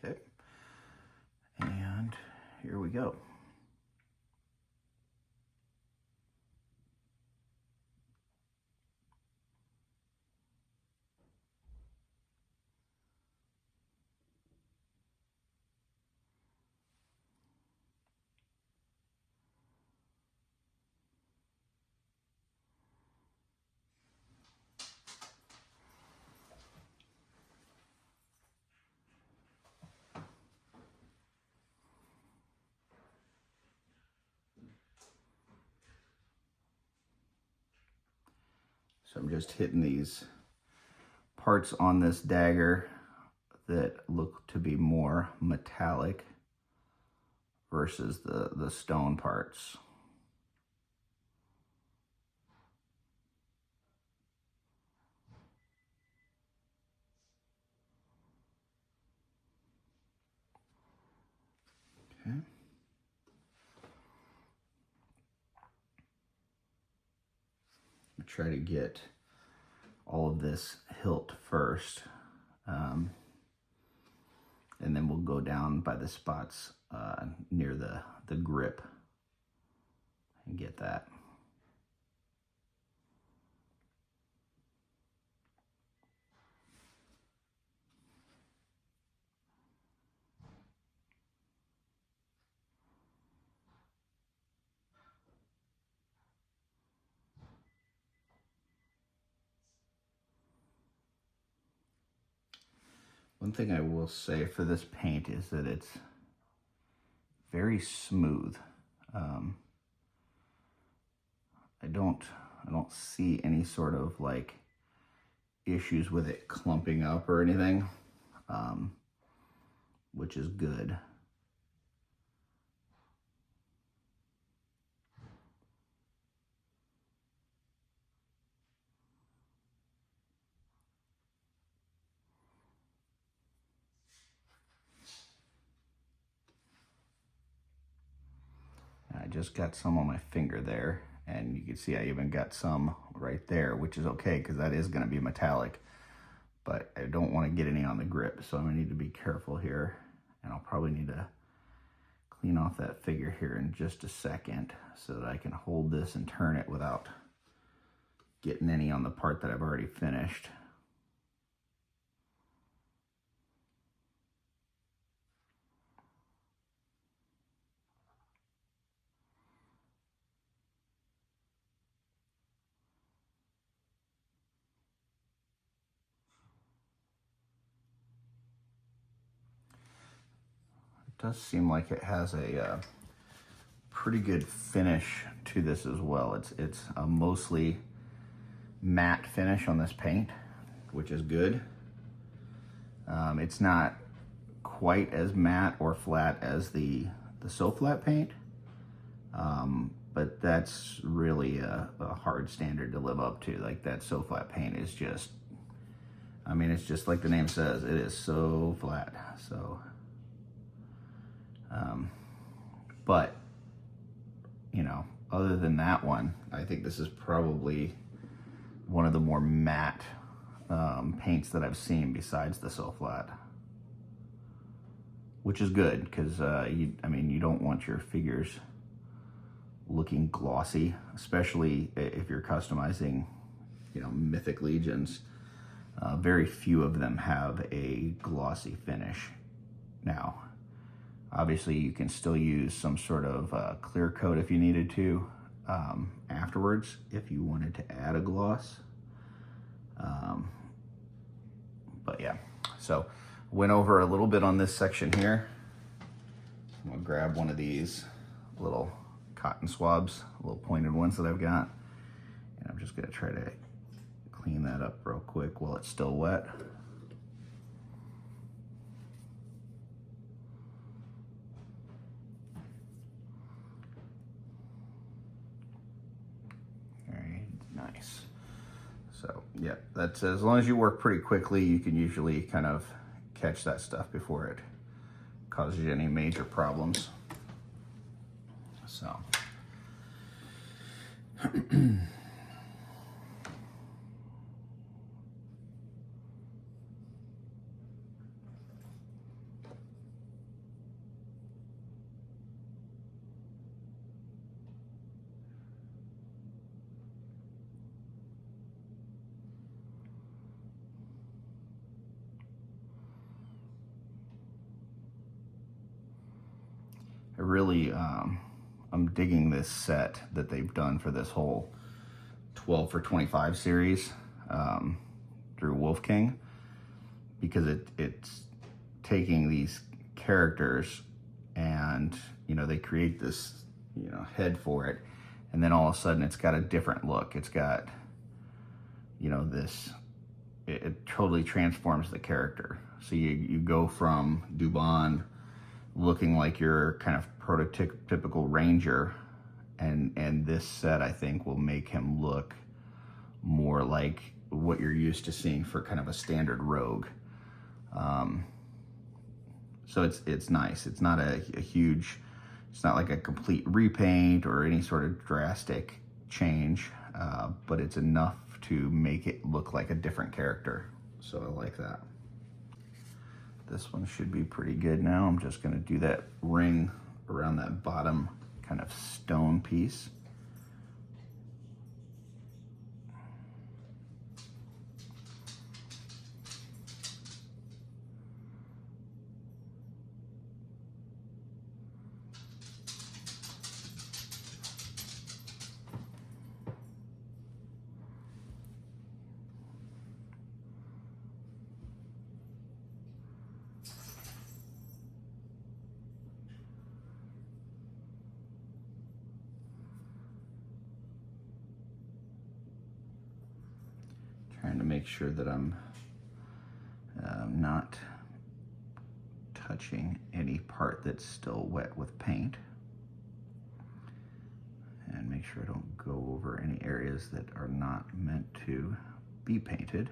Okay. And here we go. So I'm just hitting these parts on this dagger that look to be more metallic versus the stone parts. Okay. Try to get all of this hilt first, and then we'll go down by the spots near the grip and get that. One thing I will say for this paint is that it's very smooth. I don't see any sort of like issues with it clumping up or anything, which is good. I just got some on my finger there, and you can see I even got some right there, which is okay because that is going to be metallic, but I don't want to get any on the grip, so I'm going to need to be careful here, and I'll probably need to clean off that figure here in just a second so that I can hold this and turn it without getting any on the part that I've already finished. Does seem like it has a pretty good finish to this as well. It's a mostly matte finish on this paint, which is good. It's not quite as matte or flat as the So Flat paint, but that's really a hard standard to live up to. Like that So Flat paint is just, I mean, it's just like the name says, it is so flat. So but, you know, other than that one, I think this is probably one of the more matte paints that I've seen besides the So Flat, which is good because I mean, you don't want your figures looking glossy, especially if you're customizing, you know, Mythic Legions. Very few of them have a glossy finish. Now, obviously you can still use some sort of clear coat if you needed to afterwards, if you wanted to add a gloss. But yeah, so went over a little bit on this section here. I'm gonna grab one of these little cotton swabs, little pointed ones that I've got, and I'm just gonna try to clean that up real quick while it's still wet. Very nice. So yeah, that's, as long as you work pretty quickly, you can usually kind of catch that stuff before it causes you any major problems. So I really, I'm digging this set that they've done for this whole 12 for 25 series through Wolf King, because it's taking these characters and, you know, they create this, you know, head for it, and then all of a sudden it's got a different look. It's got, you know, this, it totally transforms the character. So you go from Dubon looking like your kind of prototypical ranger, and this set I think will make him look more like what you're used to seeing for kind of a standard rogue. So it's nice. It's not a huge, it's not like a complete repaint or any sort of drastic change, but it's enough to make it look like a different character. So I like that. This one should be pretty good now. I'm just gonna do that ring around that bottom kind of stone piece. Trying to make sure that I'm not touching any part that's still wet with paint, and make sure I don't go over any areas that are not meant to be painted.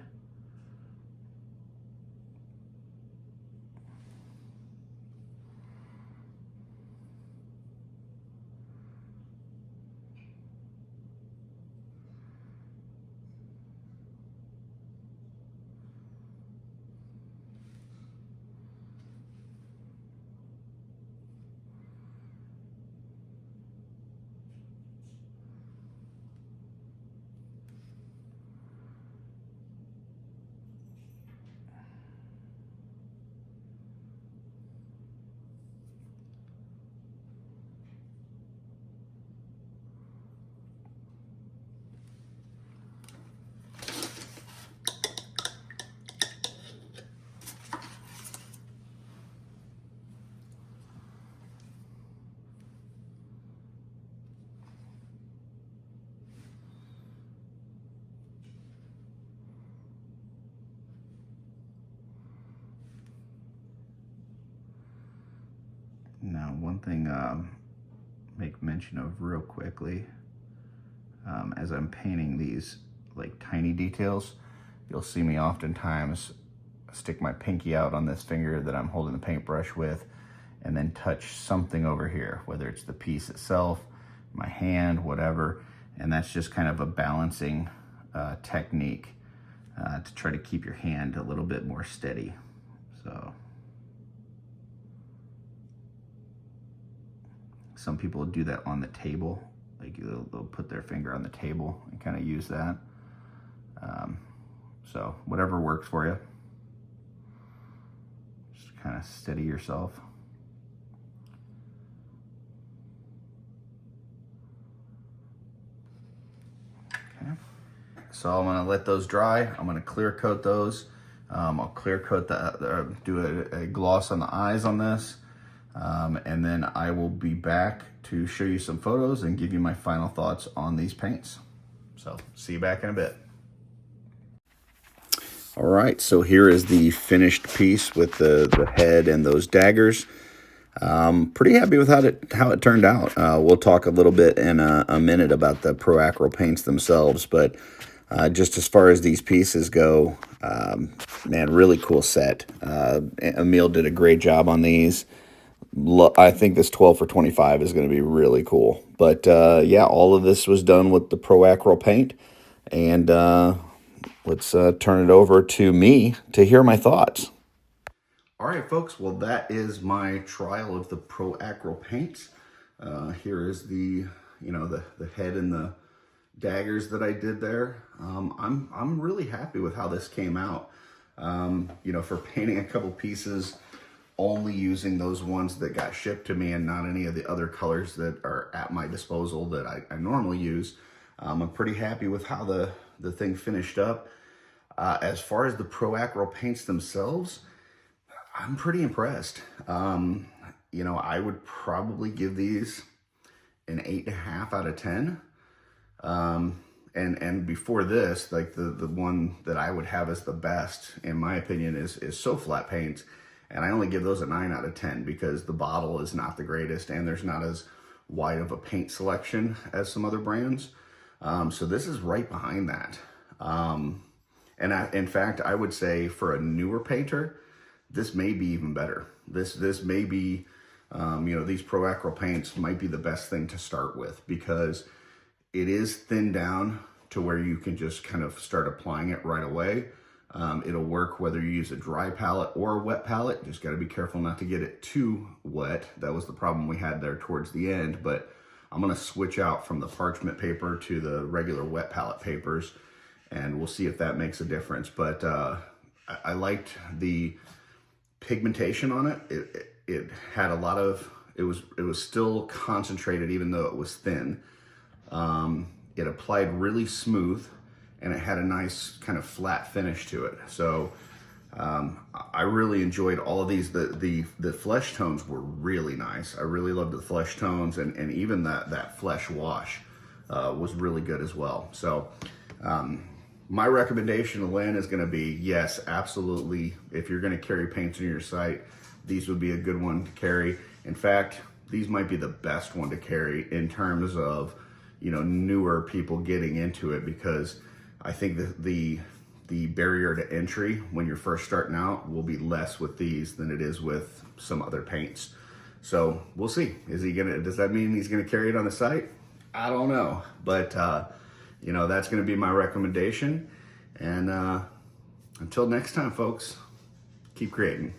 Now, one thing make mention of real quickly, as I'm painting these like tiny details, you'll see me oftentimes stick my pinky out on this finger that I'm holding the paintbrush with, and then touch something over here, whether it's the piece itself, my hand, whatever, and that's just kind of a balancing technique to try to keep your hand a little bit more steady. So some people do that on the table like they'll put their finger on the table and kind of use that. So whatever works for you. Just kind of steady yourself. Okay. So I'm gonna let those dry. I'm gonna clear coat those. I'll clear coat do a gloss on the eyes on this. And then I will be back to show you some photos and give you my final thoughts on these paints. So see you back in a bit. All right, so here is the finished piece with the head and those daggers. Pretty happy with how it turned out. We'll talk a little bit in a minute about the Pro Acryl paints themselves, but just as far as these pieces go, man, really cool set. Emil did a great job on these. I think this 12 for 25 is going to be really cool. But yeah, all of this was done with the Pro Acryl paint, and let's turn it over to me to hear my thoughts. All right, folks. Well, that is my trial of the Pro Acryl paints. Here is the head and the daggers that I did there. I'm really happy with how this came out. For painting a couple pieces, only using those ones that got shipped to me and not any of the other colors that are at my disposal that I normally use. I'm pretty happy with how the thing finished up. As far as the Pro Acryl paints themselves, I'm pretty impressed. I would probably give these an 8.5 out of 10. And before this, like the one that I would have as the best, in my opinion, is So Flat Paints. And I only give those a 9 out of 10 because the bottle is not the greatest and there's not as wide of a paint selection as some other brands. So this is right behind that. In fact, I would say for a newer painter, this may be even better. This may be, these Pro Acryl paints might be the best thing to start with because it is thinned down to where you can just kind of start applying it right away. It'll work whether you use a dry palette or a wet palette. Just got to be careful not to get it too wet. That was the problem we had there towards the end, but I'm going to switch out from the parchment paper to the regular wet palette papers, and we'll see if that makes a difference. But I liked the pigmentation on it. It had a lot of, it was still concentrated even though it was thin. It applied really smooth, and it had a nice kind of flat finish to it. So I really enjoyed all of these. The flesh tones were really nice. I really loved the flesh tones, and even that flesh wash was really good as well. So my recommendation to Lynn is going to be, yes, absolutely. If you're going to carry paints on your site, these would be a good one to carry. In fact, these might be the best one to carry in terms of newer people getting into it, because I think that the barrier to entry when you're first starting out will be less with these than it is with some other paints. So we'll see. Does that mean he's gonna carry it on the site? I don't know, but that's gonna be my recommendation. And until next time, folks, keep creating.